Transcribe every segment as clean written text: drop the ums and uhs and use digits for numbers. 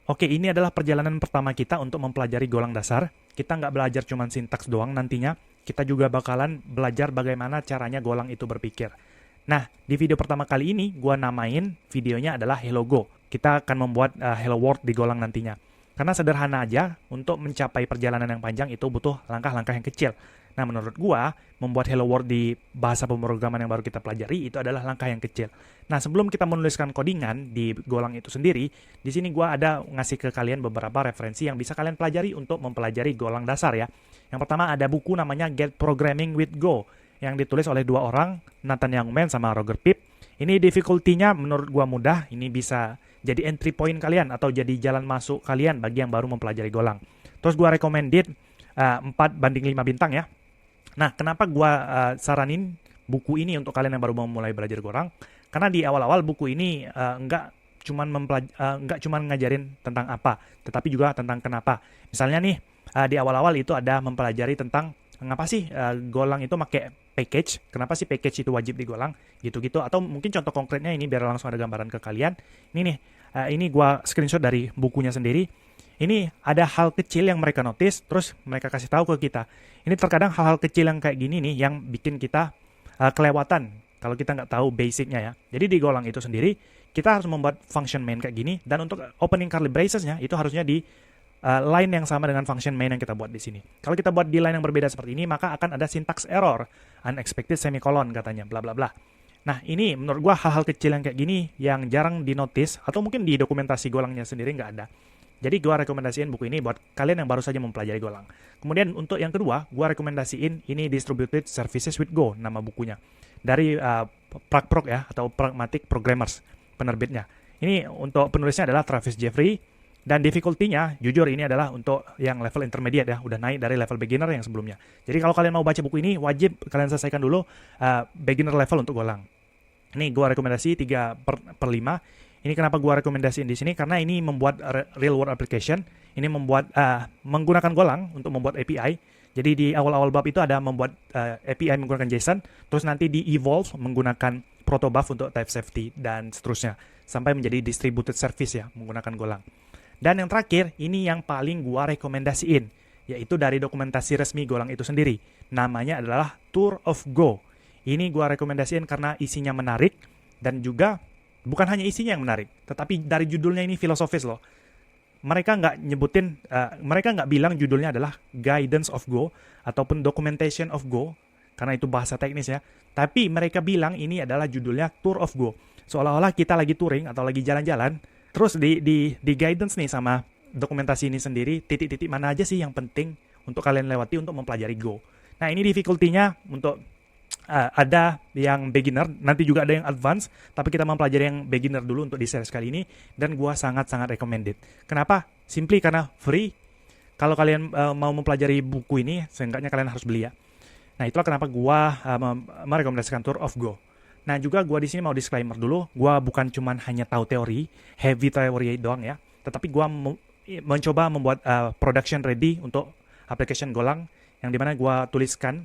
Oke, ini adalah perjalanan pertama kita untuk mempelajari Golang dasar. Kita nggak belajar cuma sintaks doang nantinya, kita juga bakalan belajar bagaimana caranya Golang itu berpikir. Nah, di video pertama kali ini, gua namain videonya adalah Hello Go. Kita akan membuat Hello World di Golang nantinya. Karena sederhana aja, untuk mencapai perjalanan yang panjang itu butuh langkah-langkah yang kecil. Nah, menurut gua, membuat Hello World di bahasa pemrograman yang baru kita pelajari itu adalah langkah yang kecil. Nah, sebelum kita menuliskan codingan di Golang itu sendiri, di sini gua ada ngasih ke kalian beberapa referensi yang bisa kalian pelajari untuk mempelajari Golang dasar ya. Yang pertama ada buku namanya Get Programming with Go yang ditulis oleh dua orang, Nathan Youngman sama Roger Pip. Ini difficulty-nya menurut gua mudah, ini bisa jadi entry point kalian atau jadi jalan masuk kalian bagi yang baru mempelajari Golang. Terus gua recommended 4/5 bintang ya. Nah, kenapa gua saranin buku ini untuk kalian yang baru mau mulai belajar Golang? Karena di awal-awal buku ini nggak cuman ngajarin tentang apa, tetapi juga tentang kenapa. Misalnya nih, di awal-awal itu ada mempelajari tentang ngapa sih Golang itu pakai package, kenapa sih package itu wajib di Golang, gitu-gitu. Atau mungkin contoh konkretnya ini biar langsung ada gambaran ke kalian. Ini nih, ini gua screenshot dari bukunya sendiri. Ini ada hal kecil yang mereka notice, terus mereka kasih tahu ke kita. Ini terkadang hal-hal kecil yang kayak gini nih yang bikin kita kelewatan kalau kita nggak tahu basicnya ya. Jadi di Golang itu sendiri, kita harus membuat function main kayak gini, dan untuk opening curly bracesnya itu harusnya di line yang sama dengan function main yang kita buat di sini. Kalau kita buat di line yang berbeda seperti ini, maka akan ada syntax error, unexpected semicolon katanya, bla bla bla. Nah, ini menurut gua hal-hal kecil yang kayak gini yang jarang di notice, atau mungkin di dokumentasi Golangnya sendiri nggak ada. Jadi gue rekomendasiin buku ini buat kalian yang baru saja mempelajari Golang. Kemudian untuk yang kedua, gue rekomendasiin ini Distributed Services with Go, nama bukunya. Dari PragProg ya, atau Pragmatic Programmers, penerbitnya. Ini untuk penulisnya adalah Travis Jeffrey, dan difficulty-nya, jujur ini adalah untuk yang level intermediate ya, udah naik dari level beginner yang sebelumnya. Jadi kalau kalian mau baca buku ini, wajib kalian selesaikan dulu beginner level untuk Golang. Ini gue rekomendasi 3/5. Ini kenapa gue rekomendasiin di sini, karena ini membuat real world application. Ini membuat menggunakan Golang untuk membuat API. Jadi di awal-awal bab itu ada membuat API menggunakan JSON, terus nanti di evolve menggunakan protobuf untuk type safety dan seterusnya sampai menjadi distributed service ya menggunakan Golang. Dan yang terakhir, ini yang paling gue rekomendasiin, yaitu dari dokumentasi resmi Golang itu sendiri. Namanya adalah Tour of Go. Ini gue rekomendasiin karena isinya menarik, dan juga bukan hanya isinya yang menarik, tetapi dari judulnya ini filosofis loh. Mereka nggak bilang judulnya adalah Guidance of Go ataupun Documentation of Go, karena itu bahasa teknis ya. Tapi mereka bilang ini adalah judulnya Tour of Go. Seolah-olah kita lagi touring atau lagi jalan-jalan, terus di guidance nih sama dokumentasi ini sendiri, titik-titik mana aja sih yang penting untuk kalian lewati untuk mempelajari Go. Nah, ini difficulty-nya untuk ada yang beginner, nanti juga ada yang advance, tapi kita mempelajari yang beginner dulu untuk di series kali ini, dan gua sangat-sangat recommended. Kenapa? Simply karena free. Kalau kalian mau mempelajari buku ini, seenggaknya kalian harus beli ya. Nah, itulah kenapa gua merekomendasikan Tour of Go. Nah, juga gua di sini mau disclaimer dulu, gua bukan cuman hanya tahu teori, heavy teori doang ya, tetapi gua mencoba membuat production ready untuk application Golang, yang dimana gua tuliskan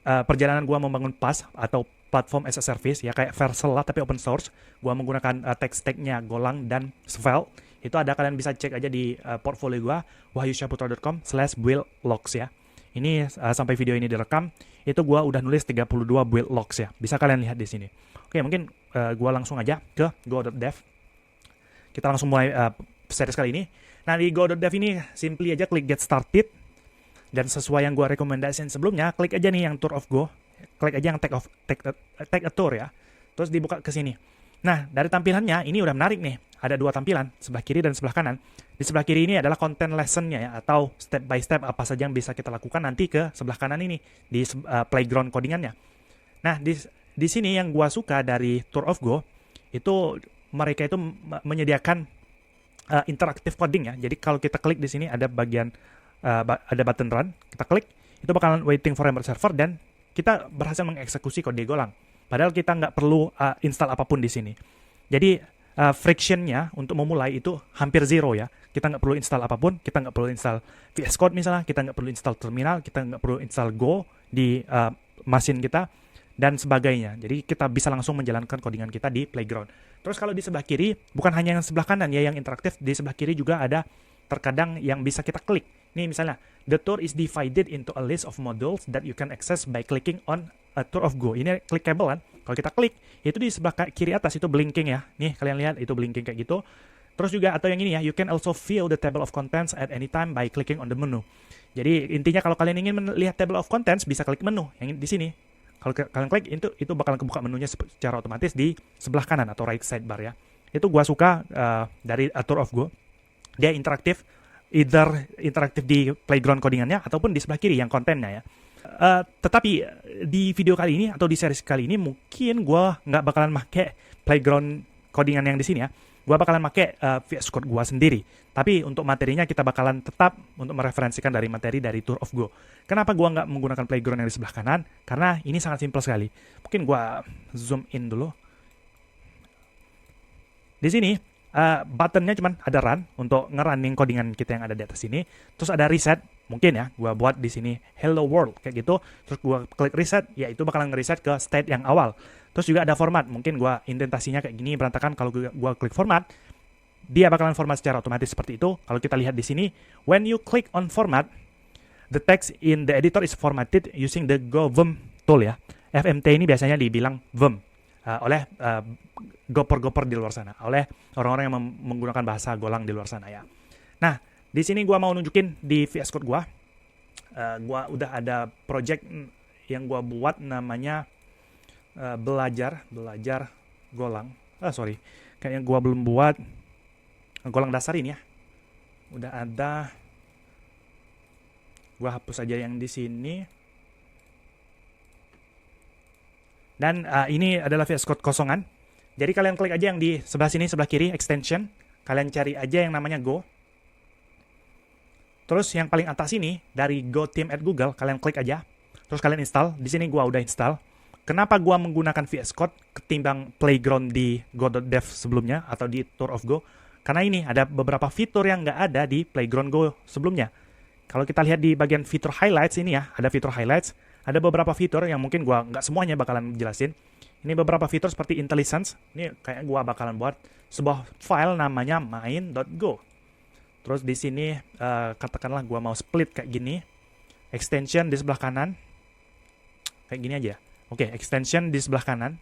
perjalanan gue membangun PaaS atau platform as a service ya, kayak Vercel lah tapi open source. Gue menggunakan tech stack-nya Golang dan Svelte. Itu ada, kalian bisa cek aja di portfolio gue wahyusyaputra.com/build logs ya. Ini sampai video ini direkam, itu gue udah nulis 32 build logs ya. Bisa kalian lihat di sini. Oke, mungkin gue langsung aja ke go.dev. Kita langsung mulai series kali ini. Nah, di go.dev ini simply aja klik get started. Dan sesuai yang gue rekomendasiin sebelumnya, klik aja nih yang Tour of Go. Klik aja yang take a tour ya. Terus dibuka ke sini. Nah, dari tampilannya ini udah menarik nih. Ada dua tampilan, sebelah kiri dan sebelah kanan. Di sebelah kiri ini adalah content lesson-nya ya, atau step by step apa saja yang bisa kita lakukan nanti ke sebelah kanan ini, di playground codingannya. Nah, di sini yang gue suka dari Tour of Go, itu mereka itu menyediakan interactive coding ya. Jadi kalau kita klik di sini ada bagian ada button run, kita klik, itu bakalan waiting for a server, dan kita berhasil mengeksekusi kode Golang. Padahal kita nggak perlu install apapun di sini. Jadi friction-nya untuk memulai itu hampir zero ya. Kita nggak perlu install apapun, kita nggak perlu install VS Code misalnya, kita nggak perlu install terminal, kita nggak perlu install Go di mesin kita, dan sebagainya. Jadi kita bisa langsung menjalankan codingan kita di playground. Terus kalau di sebelah kiri, bukan hanya yang sebelah kanan ya yang interaktif, di sebelah kiri juga ada terkadang yang bisa kita klik. Nih misalnya, the tour is divided into a list of modules that you can access by clicking on a tour of go. Ini clickable kan? Kalau kita klik, itu di sebelah kiri atas itu blinking ya. Nih kalian lihat itu blinking kayak gitu. Terus juga atau yang ini ya, you can also view the table of contents at any time by clicking on the menu. Jadi intinya kalau kalian ingin melihat table of contents bisa klik menu yang di sini. Kalau kalian klik itu bakalan kebuka menunya secara otomatis di sebelah kanan atau right sidebar ya. Itu gua suka dari A Tour of Go. Dia interaktif, either interaktif di playground codingannya ataupun di sebelah kiri yang kontennya ya. Tetapi di video kali ini atau di series kali ini mungkin gua nggak bakalan pakai playground codingan yang di sini ya. Gua bakalan pakai VS Code gua sendiri. Tapi untuk materinya kita bakalan tetap untuk mereferensikan dari materi dari Tour of Go. Kenapa gua nggak menggunakan playground yang di sebelah kanan? Karena ini sangat simpel sekali. Mungkin gua zoom in dulu. Di sini buttonnya cuman ada run untuk ngerunning codingan kita yang ada di atas sini. Terus ada reset, mungkin ya, gua buat di sini hello world kayak gitu. Terus gua klik reset, ya itu bakalan ngereset ke state yang awal. Terus juga ada format, mungkin gua indentasinya kayak gini berantakan. Kalau gua klik format, dia bakalan format secara otomatis seperti itu. Kalau kita lihat di sini, when you click on format, the text in the editor is formatted using the Go Vim tool ya. FMT ini biasanya dibilang Vim oleh goper-goper di luar sana, oleh orang-orang yang menggunakan bahasa Golang di luar sana ya. Nah, di sini gua mau nunjukin di VS Code gua udah ada project yang gua buat namanya belajar Golang. Kayaknya gua belum buat Golang dasar ini ya. Udah ada. Gua hapus aja yang di sini. Dan ini adalah VS Code kosongan. Jadi kalian klik aja yang di sebelah sini, sebelah kiri, extension. Kalian cari aja yang namanya Go. Terus yang paling atas ini, dari Go Team at Google, kalian klik aja. Terus kalian install. Di sini gua udah install. Kenapa gua menggunakan VS Code ketimbang Playground di Go.dev sebelumnya atau di Tour of Go? Karena ini ada beberapa fitur yang nggak ada di Playground Go sebelumnya. Kalau kita lihat di bagian fitur highlights ini ya, ada fitur highlights. Ada beberapa fitur yang mungkin gua nggak semuanya bakalan jelasin. Ini beberapa fitur seperti IntelliSense. Ini kayak gua bakalan buat sebuah file namanya main.go. Terus di sini katakanlah gua mau split kayak gini. Extension di sebelah kanan. Kayak gini aja. Oke, extension di sebelah kanan.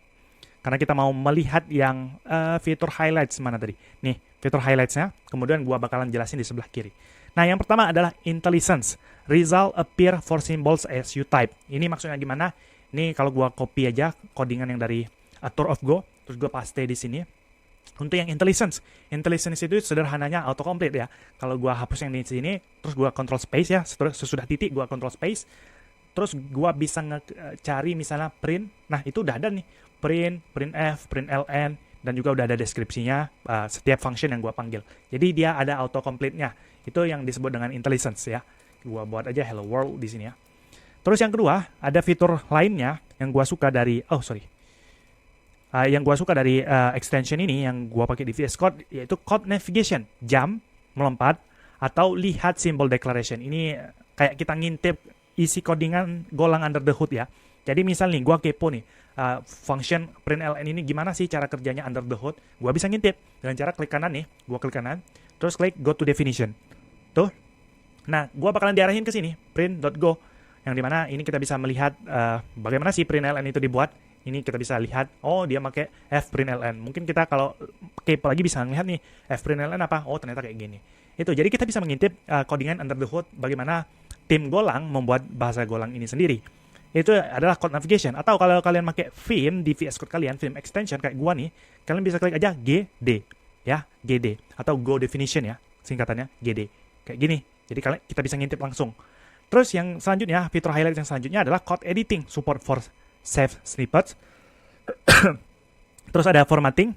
Karena kita mau melihat yang fitur highlights mana tadi. Nih, fitur highlights-nya. Kemudian gua bakalan jelasin di sebelah kiri. Nah, yang pertama adalah IntelliSense. Result appear for symbols as you type. Ini maksudnya gimana? Ini kalau gua copy aja codingan yang dari A Tour of Go, terus gua paste di sini. Untuk yang IntelliSense itu sederhananya autocomplete ya. Kalau gua hapus yang di sini, terus gua control space ya. Sesudah titik gua control space. Terus gua bisa cari misalnya print. Nah, itu udah ada nih. Printf, println, dan juga udah ada deskripsinya setiap function yang gua panggil. Jadi dia ada autocomplete-nya. Itu yang disebut dengan IntelliSense ya. Gua buat aja hello world di sini ya. Terus yang kedua, ada fitur lainnya yang gua suka dari extension ini yang gua pakai di VS Code, yaitu code navigation, jump, melompat, atau lihat symbol declaration. Ini kayak kita ngintip isi codingan Golang under the hood ya. Jadi misal nih, gua kepo nih, function println ini gimana sih cara kerjanya under the hood. Gua bisa ngintip dengan cara klik kanan nih, gua klik kanan, terus klik go to definition. Tuh. Nah, gua bakalan diarahin ke sini, print.go. Yang dimana ini kita bisa melihat bagaimana sih println itu dibuat. Ini kita bisa lihat, oh dia pakai fprintln. Mungkin kita kalau kepo lagi bisa melihat nih, fprintln apa? Oh ternyata kayak gini. Itu, jadi kita bisa mengintip codingan under the hood bagaimana tim Golang membuat bahasa Golang ini sendiri. Itu adalah code navigation. Atau kalau kalian pakai Vim di VS Code kalian, Vim extension kayak gua nih, kalian bisa klik aja GD ya, GD atau Go Definition ya, singkatannya GD. Kayak gini. Jadi kita bisa ngintip langsung. Terus yang selanjutnya, fitur highlight yang selanjutnya adalah code editing, support for save snippets. Terus ada formatting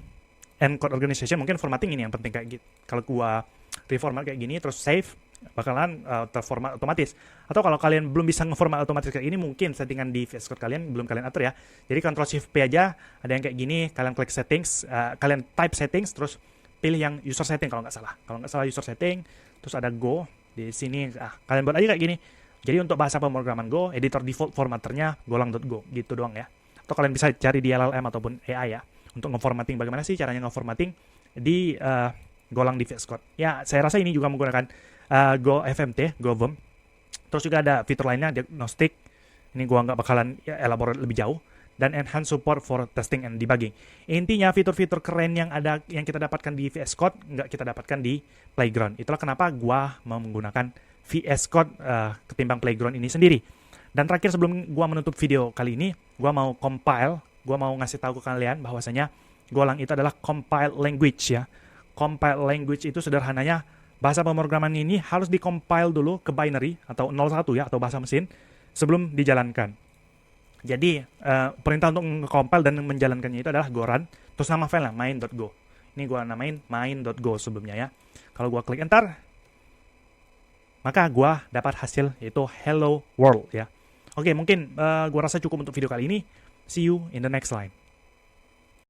and code organization. Mungkin formatting ini yang penting kayak gitu. Kalau gua reformat kayak gini terus save, bakalan terformat otomatis. Atau kalau kalian belum bisa ngeformat otomatis kayak ini, mungkin settingan di VS Code kalian belum kalian atur ya. Jadi Ctrl Shift P aja, ada yang kayak gini, kalian klik settings, kalian type settings, terus pilih yang user setting kalau nggak salah. Kalau nggak salah user setting, terus ada Go di sini. Kalian buat aja kayak gini. Jadi untuk bahasa pemrograman Go, editor default formatternya golang.go gitu doang ya. atau kalian bisa cari di LLM ataupun AI ya, untuk ngeformatting. Bagaimana sih caranya ngeformatting di Golang di VS Code. Ya, saya rasa ini juga menggunakan GoFMT, GoVM. Terus juga ada fitur lainnya, diagnostic. Ini gua nggak bakalan elaborate lebih jauh. Dan enhance support for testing and debugging. Intinya fitur-fitur keren yang kita dapatkan di VS Code nggak kita dapatkan di Playground. Itulah kenapa gua mau menggunakan VS Code ketimbang Playground ini sendiri. Dan terakhir sebelum gua menutup video kali ini, gua mau ngasih tahu ke kalian bahwasanya Golang itu adalah compiled language ya. Compiled language itu sederhananya bahasa pemrograman ini harus di-compile dulu ke binary atau 01 ya, atau bahasa mesin sebelum dijalankan. Jadi perintah untuk nge-compile dan menjalankannya itu adalah goran, terus nama filenya main.go. Ini gua namain main.go sebelumnya ya. Kalau gua klik enter, maka gua dapat hasil yaitu hello world ya. Oke, mungkin gua rasa cukup untuk video kali ini. See you in the next line.